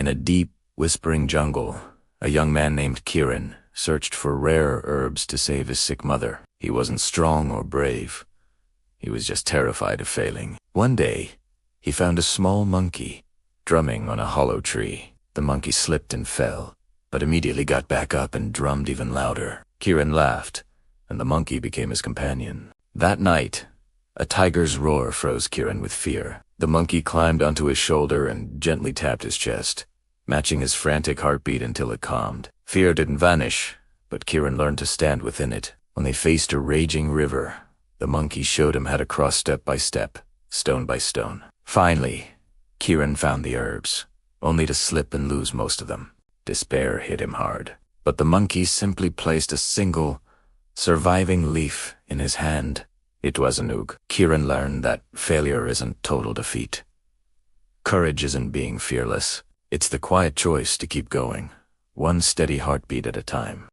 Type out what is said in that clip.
a deep, whispering jungle, a young man named Kieran searched for rare herbs to save his sick mother. He wasn't strong or brave. He was just terrified of failing. One day, he found a small monkey drumming on a hollow tree. The monkey slipped and fell, but immediately got back up and drummed even louder. Kieran laughed, and the monkey became his companion. That night, a tiger's roar froze Kieran with fear. The monkey climbed onto his shoulder and gently tapped his chest, matching his frantic heartbeat until it calmed. Fear didn't vanish, but Kieran learned to stand within it. When they faced a raging river, the monkey showed him how to cross step by step, stone by stone. Finally, Kieran found the herbs, only to slip and lose most of them. Despair hit him hard. But the monkey simply placed a single, surviving leaf in his hand. It was a noog. Kieran learned that failure isn't total defeat. Courage isn't being fearless. It's the quiet choice to keep going, one steady heartbeat at a time.